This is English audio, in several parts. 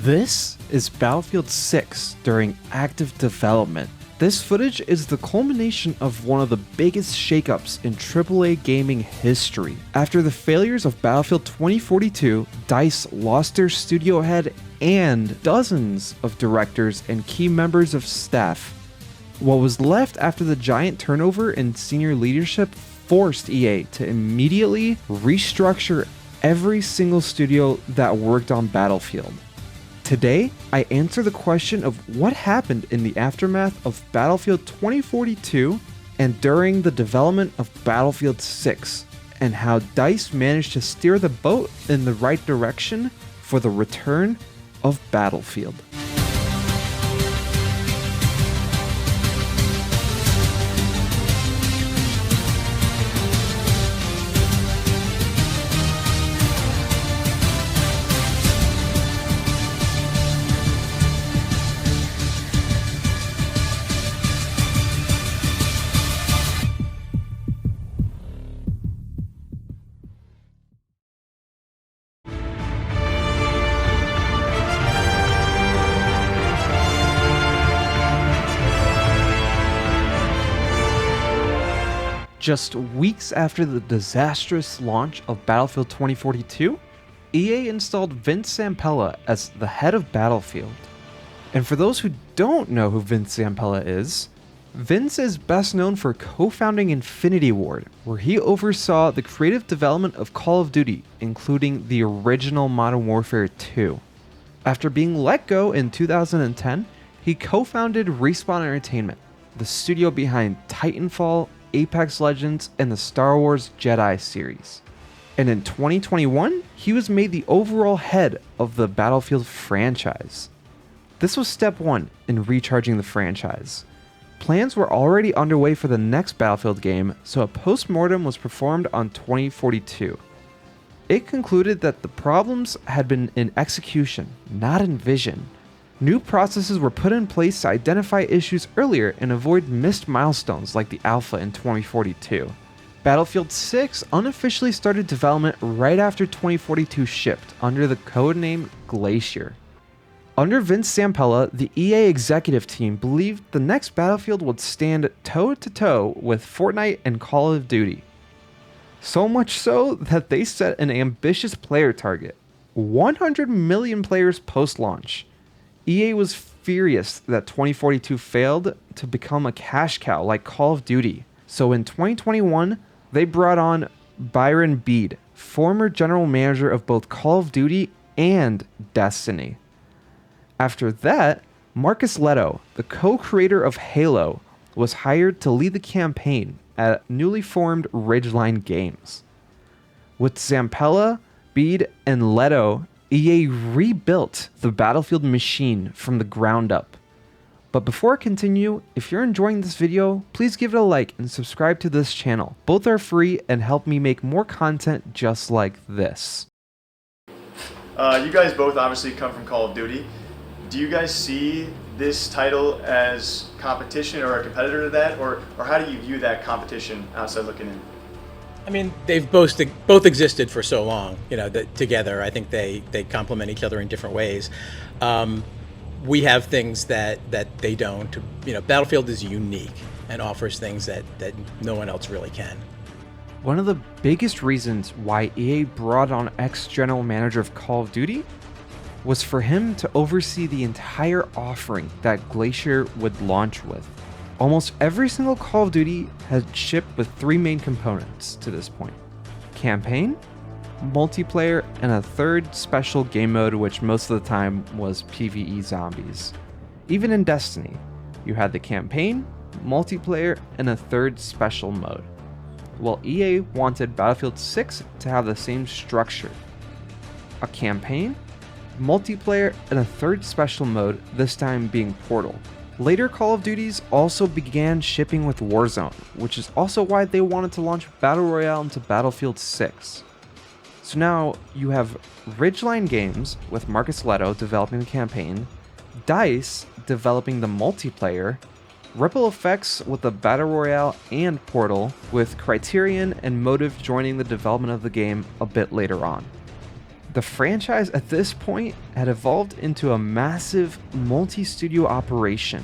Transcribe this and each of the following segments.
This is Battlefield 6 during active development. This footage is the culmination of one of the biggest shakeups in AAA gaming history. After the failures of Battlefield 2042, DICE lost their studio head and dozens of directors and key members of staff. What was left after the giant turnover in senior leadership forced EA to immediately restructure every single studio that worked on Battlefield. Today, I answer the question of what happened in the aftermath of Battlefield 2042 and during the development of Battlefield 6, and how DICE managed to steer the boat in the right direction for the return of Battlefield. Just weeks after the disastrous launch of Battlefield 2042, EA installed Vince Zampella as the head of Battlefield. And for those who don't know who Vince Zampella is, Vince is best known for co-founding Infinity Ward, where he oversaw the creative development of Call of Duty, including the original Modern Warfare 2. After being let go in 2010, he co-founded Respawn Entertainment, the studio behind Titanfall, Apex Legends, and the Star Wars Jedi series. And in 2021, he was made the overall head of the Battlefield franchise. This was step one in recharging the franchise. Plans were already underway for the next Battlefield game, so a post-mortem was performed on 2042. It concluded that the problems had been in execution, not in vision. New processes were put in place to identify issues earlier and avoid missed milestones like the alpha in 2042. Battlefield 6 unofficially started development right after 2042 shipped under the codename Glacier. Under Vince Zampella, the EA executive team believed the next Battlefield would stand toe-to-toe with Fortnite and Call of Duty. So much so that they set an ambitious player target: 100 million players post-launch. EA was furious that 2042 failed to become a cash cow like Call of Duty, so in 2021, they brought on Byron Bede, former general manager of both Call of Duty and Destiny. After that, Marcus Leto, the co-creator of Halo, was hired to lead the campaign at newly formed Ridgeline Games. With Zampella, Bede, and Leto, EA rebuilt the Battlefield machine from the ground up. But before I continue, if you're enjoying this video, please give it a like and subscribe to this channel. Both are free and help me make more content just like this. You guys both obviously come from Call of Duty. Do you guys see this title as competition or a competitor to that, or how do you view that competition outside looking in? I mean, they've both existed for so long, that together. I think they complement each other in different ways. We have things that they don't. Battlefield is unique and offers things that no one else really can. One of the biggest reasons why EA brought on ex-general manager of Call of Duty was for him to oversee the entire offering that Glacier would launch with. Almost every single Call of Duty has shipped with three main components to this point: campaign, multiplayer, and a third special game mode, which most of the time was PvE zombies. Even in Destiny, you had the campaign, multiplayer, and a third special mode. Well, EA wanted Battlefield 6 to have the same structure: a campaign, multiplayer, and a third special mode, this time being Portal. Later Call of Duties also began shipping with Warzone, which is also why they wanted to launch Battle Royale into Battlefield 6. So now you have Ridgeline Games with Marcus Leto developing the campaign, DICE developing the multiplayer, Ripple Effects with the Battle Royale and Portal, with Criterion and Motive joining the development of the game a bit later on. The franchise at this point had evolved into a massive multi-studio operation.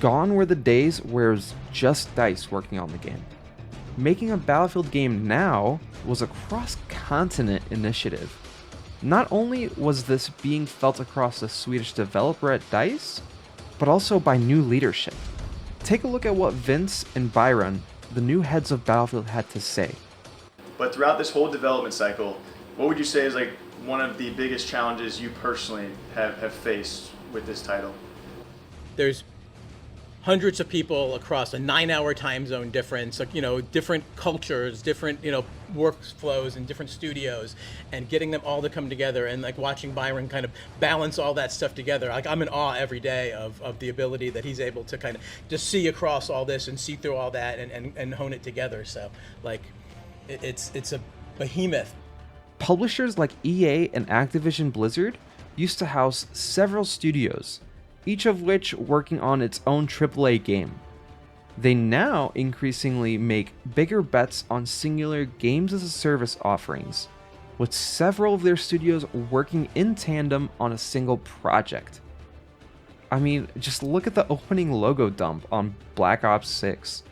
Gone were the days where it was just DICE working on the game. Making a Battlefield game now was a cross-continent initiative. Not only was this being felt across the Swedish developer at DICE, but also by new leadership. Take a look at what Vince and Byron, the new heads of Battlefield, had to say. But throughout this whole development cycle, what would you say is like one of the biggest challenges you personally have faced with this title? There's hundreds of people across a 9-hour time zone difference, like, different cultures, different, workflows and different studios, and getting them all to come together, and like watching Byron kind of balance all that stuff together. Like, I'm in awe every day of the ability that he's able to kind of just see across all this and see through all that and hone it together. So like, it's a behemoth. Publishers like EA and Activision Blizzard used to house several studios, each of which working on its own AAA game. They now increasingly make bigger bets on singular games as a service offerings, with several of their studios working in tandem on a single project. I mean, just look at the opening logo dump on Black Ops 6.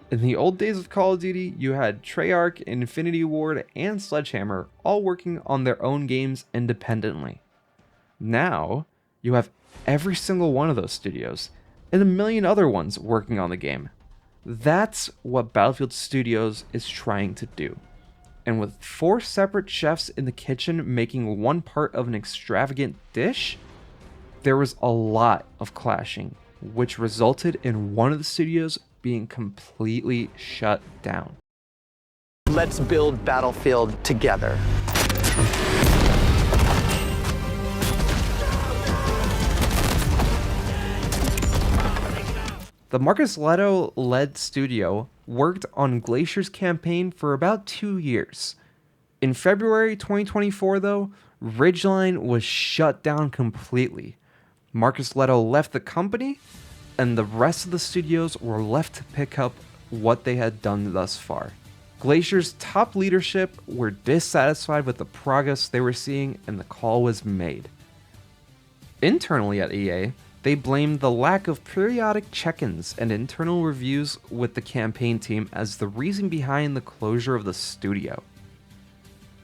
In the old days of Call of Duty, you had Treyarch, Infinity Ward, and Sledgehammer all working on their own games independently. Now, you have every single one of those studios, and a million other ones working on the game. That's what Battlefield Studios is trying to do. And with 4 separate chefs in the kitchen making one part of an extravagant dish, there was a lot of clashing, which resulted in one of the studios being completely shut down. Let's build Battlefield together. The Marcus Leto-led studio worked on Glacier's campaign for about 2 years. In February 2024, though, Ridgeline was shut down completely. Marcus Leto left the company, and the rest of the studios were left to pick up what they had done thus far. Glacier's top leadership were dissatisfied with the progress they were seeing, and the call was made. Internally at EA, they blamed the lack of periodic check-ins and internal reviews with the campaign team as the reason behind the closure of the studio.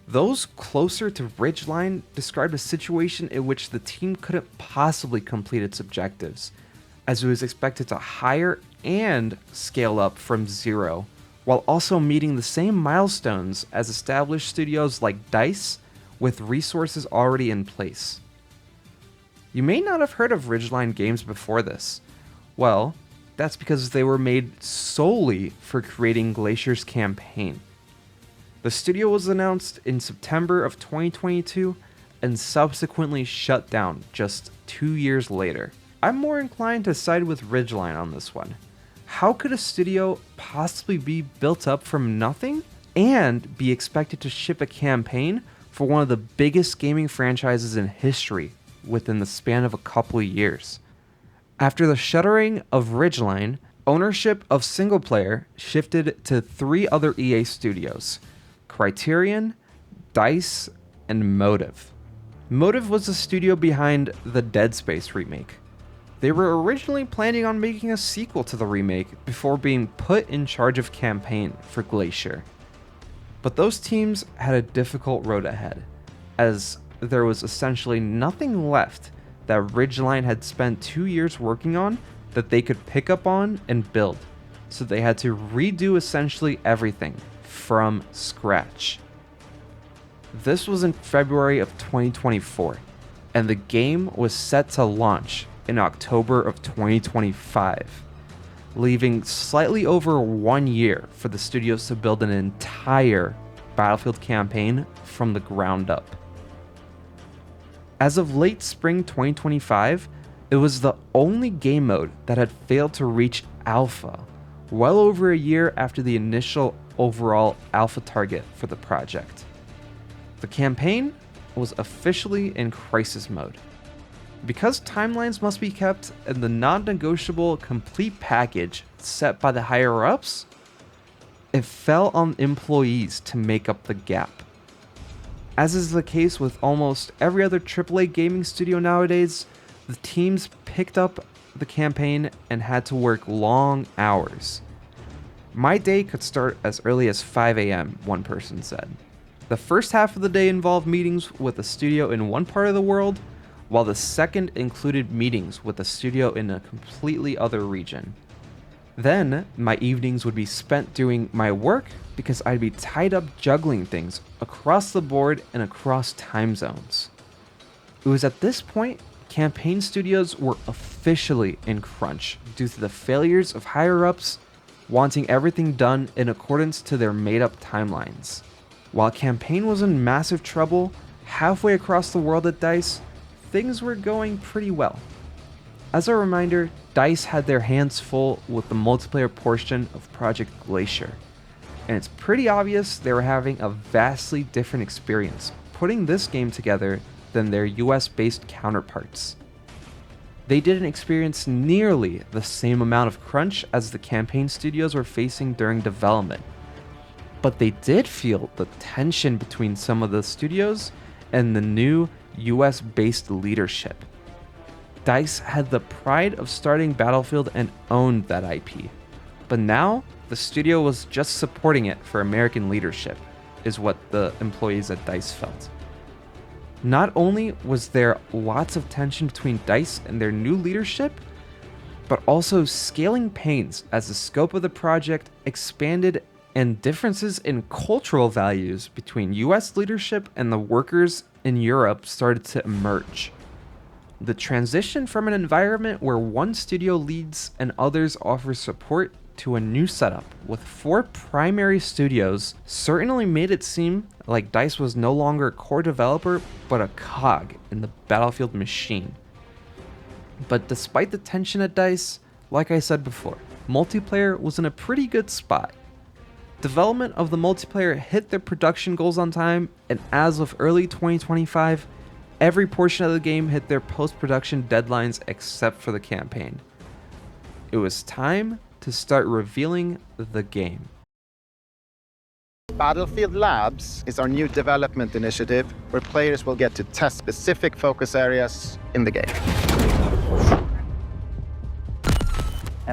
Those closer to Ridgeline described a situation in which the team couldn't possibly complete its objectives, as it was expected to hire and scale up from zero, while also meeting the same milestones as established studios like DICE with resources already in place. You may not have heard of Ridgeline games before this. Well, that's because they were made solely for creating Glacier's campaign. The studio was announced in September of 2022 and subsequently shut down just 2 years later. I'm more inclined to side with Ridgeline on this one. How could a studio possibly be built up from nothing and be expected to ship a campaign for one of the biggest gaming franchises in history within the span of a couple of years? After the shuttering of Ridgeline, ownership of single player shifted to 3 other EA studios: Criterion, DICE, and Motive. Motive was the studio behind the Dead Space remake. They were originally planning on making a sequel to the remake before being put in charge of campaign for Glacier. But those teams had a difficult road ahead, as there was essentially nothing left that Ridgeline had spent 2 years working on that they could pick up on and build, so they had to redo essentially everything from scratch. This was in February of 2024, and the game was set to launch in October of 2025, leaving slightly over 1 year for the studios to build an entire Battlefield campaign from the ground up. As of late spring 2025, it was the only game mode that had failed to reach alpha, well over a year after the initial overall alpha target for the project. The campaign was officially in crisis mode. Because timelines must be kept and the non-negotiable complete package set by the higher-ups, it fell on employees to make up the gap. As is the case with almost every other AAA gaming studio nowadays, the teams picked up the campaign and had to work long hours. My day could start as early as 5 a.m., one person said. The first half of the day involved meetings with a studio in one part of the world, while the second included meetings with a studio in a completely other region. Then, my evenings would be spent doing my work because I'd be tied up juggling things across the board and across time zones. It was at this point campaign studios were officially in crunch due to the failures of higher-ups wanting everything done in accordance to their made-up timelines. While campaign was in massive trouble, halfway across the world at DICE, things were going pretty well. As a reminder, DICE had their hands full with the multiplayer portion of Project Glacier, and it's pretty obvious they were having a vastly different experience putting this game together than their US-based counterparts. They didn't experience nearly the same amount of crunch as the campaign studios were facing during development, but they did feel the tension between some of the studios and the new US-based leadership. DICE had the pride of starting Battlefield and owned that IP, but now the studio was just supporting it for American leadership, is what the employees at DICE felt. Not only was there lots of tension between DICE and their new leadership, but also scaling pains as the scope of the project expanded and differences in cultural values between US leadership and the workers in Europe started to emerge. The transition from an environment where one studio leads and others offer support to a new setup with 4 primary studios certainly made it seem like DICE was no longer a core developer but a cog in the Battlefield machine. But despite the tension at DICE, like I said before, multiplayer was in a pretty good spot. Development of the multiplayer hit their production goals on time, and as of early 2025, every portion of the game hit their post-production deadlines except for the campaign. It was time to start revealing the game. Battlefield Labs is our new development initiative where players will get to test specific focus areas in the game.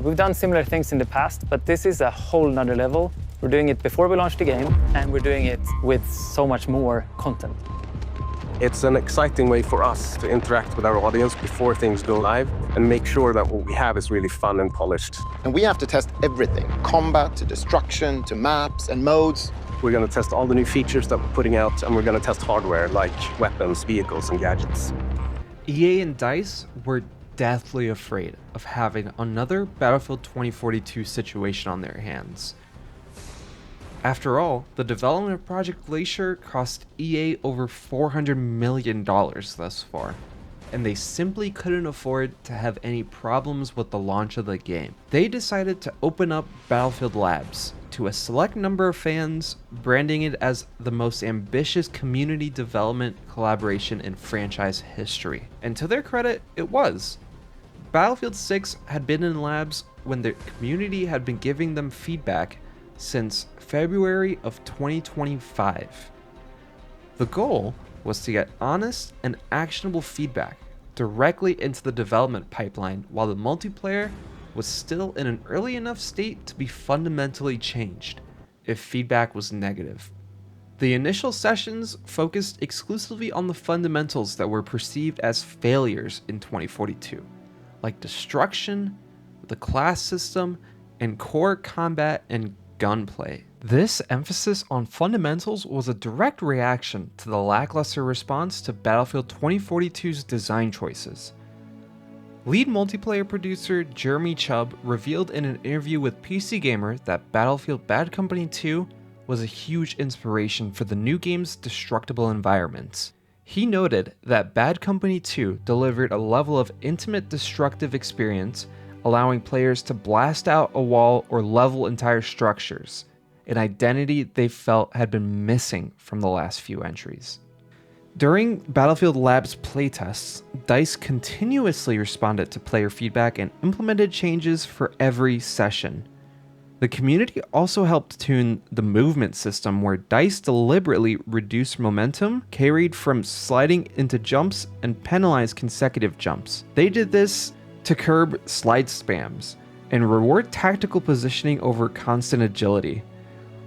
We've done similar things in the past, but this is a whole nother level. We're doing it before we launch the game, and we're doing it with so much more content. It's an exciting way for us to interact with our audience before things go live and make sure that what we have is really fun and polished. And we have to test everything, combat to destruction to maps and modes. We're going to test all the new features that we're putting out, and we're going to test hardware like weapons, vehicles, and gadgets. EA and DICE were deathly afraid of having another Battlefield 2042 situation on their hands. After all, the development of Project Glacier cost EA over $400 million thus far, and they simply couldn't afford to have any problems with the launch of the game. They decided to open up Battlefield Labs to a select number of fans, branding it as the most ambitious community development collaboration in franchise history. And to their credit, it was. Battlefield 6 had been in labs when the community had been giving them feedback since February of 2025. The goal was to get honest and actionable feedback directly into the development pipeline while the multiplayer was still in an early enough state to be fundamentally changed if feedback was negative. The initial sessions focused exclusively on the fundamentals that were perceived as failures in 2042, like destruction, the class system, and core combat and gunplay. This emphasis on fundamentals was a direct reaction to the lackluster response to Battlefield 2042's design choices. Lead multiplayer producer Jeremy Chubb revealed in an interview with PC Gamer that Battlefield Bad Company 2 was a huge inspiration for the new game's destructible environments. He noted that Bad Company 2 delivered a level of intimate destructive experience, allowing players to blast out a wall or level entire structures, an identity they felt had been missing from the last few entries. During Battlefield Labs playtests, DICE continuously responded to player feedback and implemented changes for every session. The community also helped tune the movement system where dice deliberately reduce momentum carried from sliding into jumps and penalize consecutive jumps. They did this to curb slide spams and reward tactical positioning over constant agility.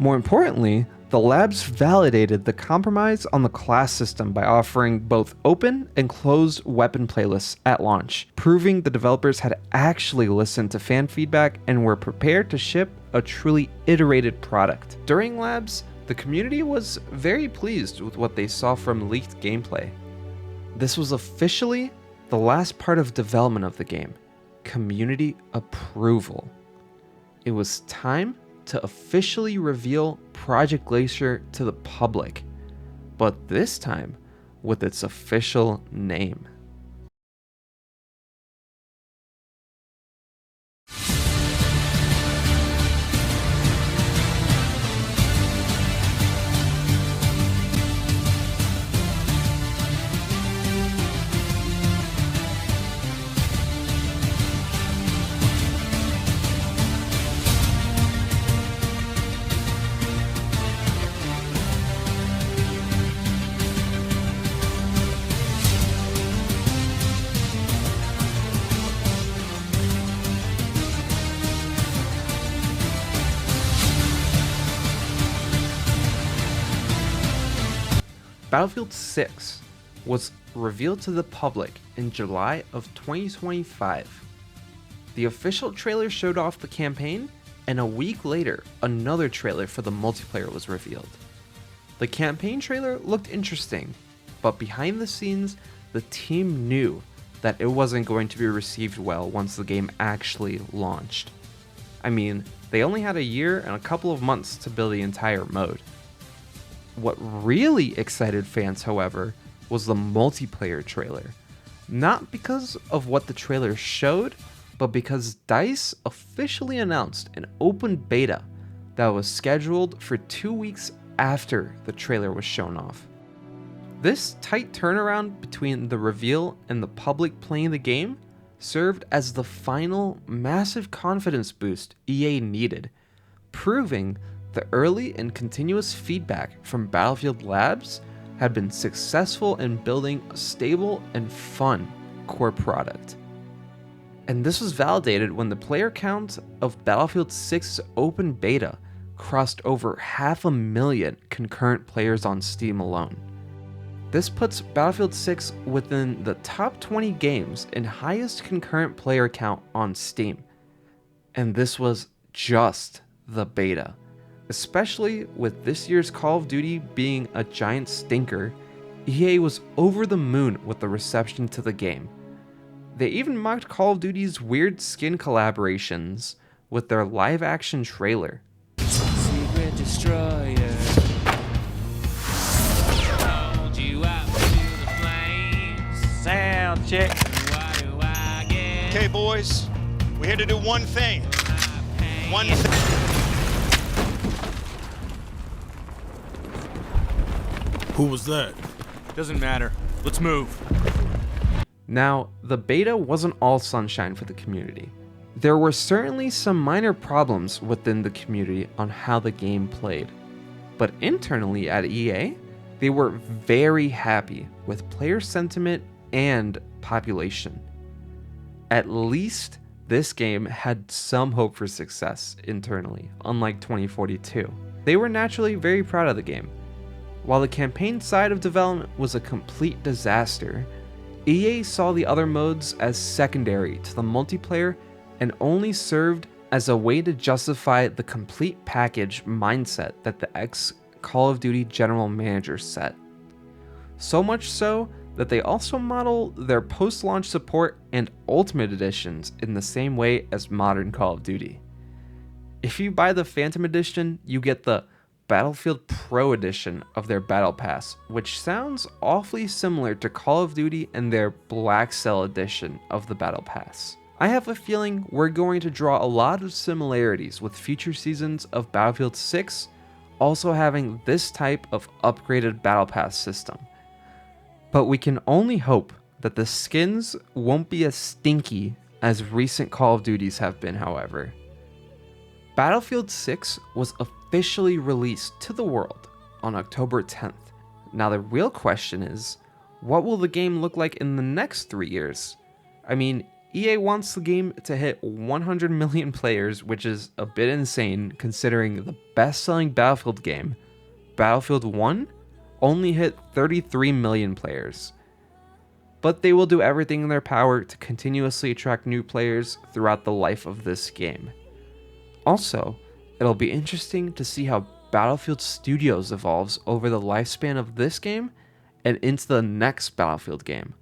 More importantly, the labs validated the compromise on the class system by offering both open and closed weapon playlists at launch, proving the developers had actually listened to fan feedback and were prepared to ship a truly iterated product. During labs, the community was very pleased with what they saw from leaked gameplay. This was officially the last part of development of the game, community approval. It was time to officially reveal Project Glacier to the public, but this time with its official name. Battlefield 6 was revealed to the public in July of 2025. The official trailer showed off the campaign, and a week later, another trailer for the multiplayer was revealed. The campaign trailer looked interesting, but behind the scenes, the team knew that it wasn't going to be received well once the game actually launched. I mean, they only had a year and a couple of months to build the entire mode. What really excited fans, however, was the multiplayer trailer. Not because of what the trailer showed, but because DICE officially announced an open beta that was scheduled for 2 weeks after the trailer was shown off. This tight turnaround between the reveal and the public playing the game served as the final massive confidence boost EA needed, proving the early and continuous feedback from Battlefield Labs had been successful in building a stable and fun core product. And this was validated when the player count of Battlefield 6's open beta crossed over 500,000 concurrent players on Steam alone. This puts Battlefield 6 within the top 20 games in highest concurrent player count on Steam. And this was just the beta. Especially with this year's Call of Duty being a giant stinker, EA was over the moon with the reception to the game. They even mocked Call of Duty's weird skin collaborations with their live-action trailer. Secret destroyer. Hold you up to the flames. Sound check. Okay, boys, we're here to do one thing. One thing. Who was that? Doesn't matter. Let's move. Now, the beta wasn't all sunshine for the community. There were certainly some minor problems within the community on how the game played. But internally at EA, they were very happy with player sentiment and population. At least this game had some hope for success internally, unlike 2042. They were naturally very proud of the game. While the campaign side of development was a complete disaster, EA saw the other modes as secondary to the multiplayer and only served as a way to justify the complete package mindset that the ex-Call of Duty general manager set. So much so that they also model their post-launch support and Ultimate Editions in the same way as modern Call of Duty. If you buy the Phantom Edition, you get the Battlefield Pro Edition of their Battle Pass, which sounds awfully similar to Call of Duty and their Black Cell Edition of the Battle Pass. I have a feeling we're going to draw a lot of similarities with future seasons of Battlefield 6 also having this type of upgraded Battle Pass system. But we can only hope that the skins won't be as stinky as recent Call of Duties have been, however. Battlefield 6 was officially released to the world on October 10th. Now the real question is, what will the game look like in the next 3 years? I mean, EA wants the game to hit 100 million players, which is a bit insane considering the best-selling Battlefield game, Battlefield 1, only hit 33 million players. But they will do everything in their power to continuously attract new players throughout the life of this game. Also, it'll be interesting to see how Battlefield Studios evolves over the lifespan of this game and into the next Battlefield game.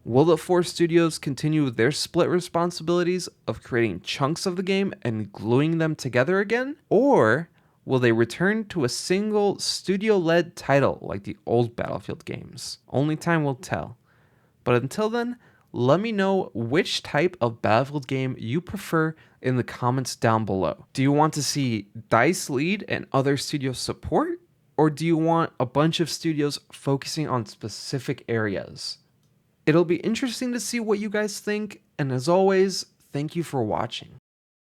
Will the 4 studios continue their split responsibilities of creating chunks of the game and gluing them together again? Or will they return to a single studio-led title like the old Battlefield games? Only time will tell. But until then, let me know which type of Battlefield game you prefer in the comments down below. Do you want to see DICE lead and other studios support? Or do you want a bunch of studios focusing on specific areas? It'll be interesting to see what you guys think, and as always, thank you for watching.